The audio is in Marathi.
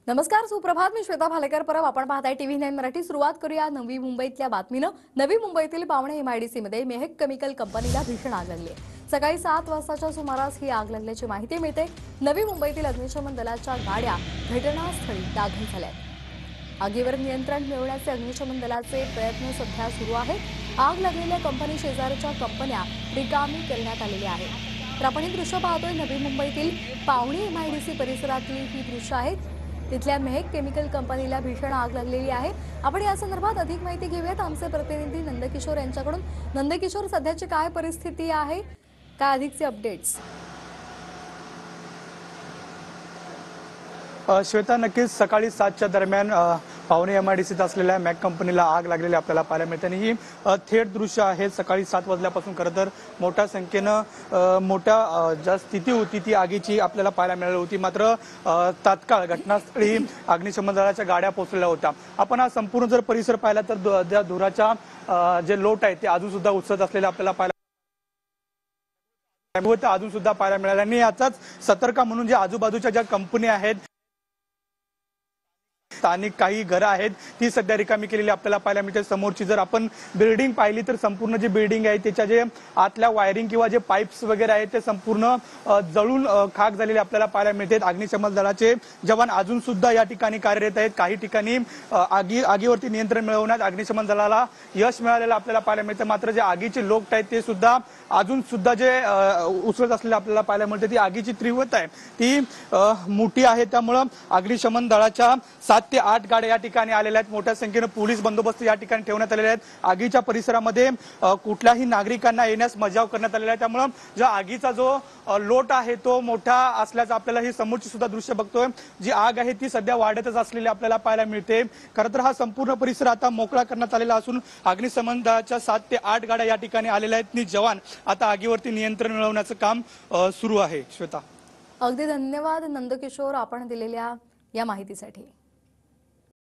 नमस्कार, सुप्रभात. मी श्वेता भालेकर परब. आपण पाहताय टीव्ही 9 मराठी. सुरुवात करूया नवी मुंबईतल्या बातमीनं. नवी मुंबईतील पावणे एमआयडीसी मध्ये मेहक केमिकल कंपनीला भीषण आग लागली आहे. सकाळी 7 वाजताच्या सुमारास ही आग लागल्याची माहिती मिळते. नवी मुंबईतील अग्निशमन दलाच्या गाड्या घटनास्थळी दाखल झाल्या आहेत. आगीवर नियंत्रण मिळवण्याचे अग्निशमन दलाचे प्रयत्न सध्या सुरू आहेत. आग लागलेल्या कंपनी शेजारच्या कंपन्या रिकामी करण्यात आलेल्या आहेत. तर आपण ही दृश्य पाहतोय. नवी मुंबईतील पावणे एमआयडीसी परिसरातली ही दृश्य आहेत. तिथल्या मेहक केमिकल कंपनीला भीषण आग लागलेली आहे. आपण या संदर्भात अधिक माहिती घेऊयात आमचे प्रतिनिधी नंदकिशोर यांच्याकडून. नंदकिशोर, सध्याची काय परिस्थिती आहे, काय अधिकचे अपडेट्स? श्वेता, नक्कीच सकाळी 7च्या दरम्यान पावणे एमआयडीसीत असलेल्या मॅक कंपनीला आग लागलेली आपल्याला पाहायला मिळते आणि ही थेट दृश्य आहे. सकाळी 7 वाजल्यापासून खरं तर मोठ्या संख्येनं ज्या स्थिती होती ती आगीची आपल्याला पाहायला मिळाली होती. मात्र तात्काळ घटनास्थळी अग्निशमन दलाच्या गाड्या पोहोचलेल्या होत्या. आपण हा संपूर्ण जर परिसर पाहिला तर त्या धुराच्या जे लोट आहे ते अजून सुद्धा उसळत असलेले आपल्याला पाहायला अजून सुद्धा पाहायला मिळाले आणि याचाच सतर्क म्हणून जे आजूबाजूच्या ज्या कंपन्या आहेत, स्थानिक काही घरं आहेत ती सध्या रिकामी केलेली आपल्याला पाहायला मिळते. समोरची जर आपण बिल्डिंग पाहिली तर संपूर्ण जी बिल्डिंग आहे त्याच्या जे आतल्या वायरिंग किंवा जे पाईप्स वगैरे आहेत ते संपूर्ण जळून खाक झालेले आपल्याला पाहायला मिळते. अग्निशमन दलाचे जवान अजून सुद्धा या ठिकाणी कार्यरत आहेत. काही ठिकाणी आगीवरती नियंत्रण मिळवण्यात अग्निशमन दलाला यश मिळालेलं आपल्याला पाहायला मिळतं. मात्र जे आगीचे लोक आहेत ते सुद्धा अजून सुद्धा जे उसळत असलेले आपल्याला पाहायला मिळते. ती आगीची तीव्रता आहे ती मोठी आहे. त्यामुळं अग्निशमन दलाच्या 7 ते 8 गाड्या या ठिकाणी आलेल्या आहेत. मोठ्या संख्येने पोलीस बंदोबस्त या ठिकाणी ठेवण्यात आलेले आहेत. आगीच्या परिसरामध्ये कुठल्याही नागरिकांना येण्यास मज्जाव करण्यात आलेला आहे. त्यामुळे जो आगीचा जो लोट आहे तो मोठा असल्याचं आपल्याला ही समोरची सुद्धा दृश्य बघतोय. जी आग आहे ती सध्या वाढतच असलेली आपल्याला पाहायला मिळते. खरं तर हा संपूर्ण परिसर आता मोकळा करण्यात आलेला असून अग्निशमन दलाच्या 7 ते 8 गाड्या या ठिकाणी आलेल्या आहेत आणि जवान आता आगीवरती नियंत्रण मिळवण्याचं काम सुरू आहे. श्वेता, अगदी धन्यवाद नंदकिशोर, आपण दिलेल्या या माहितीसाठी.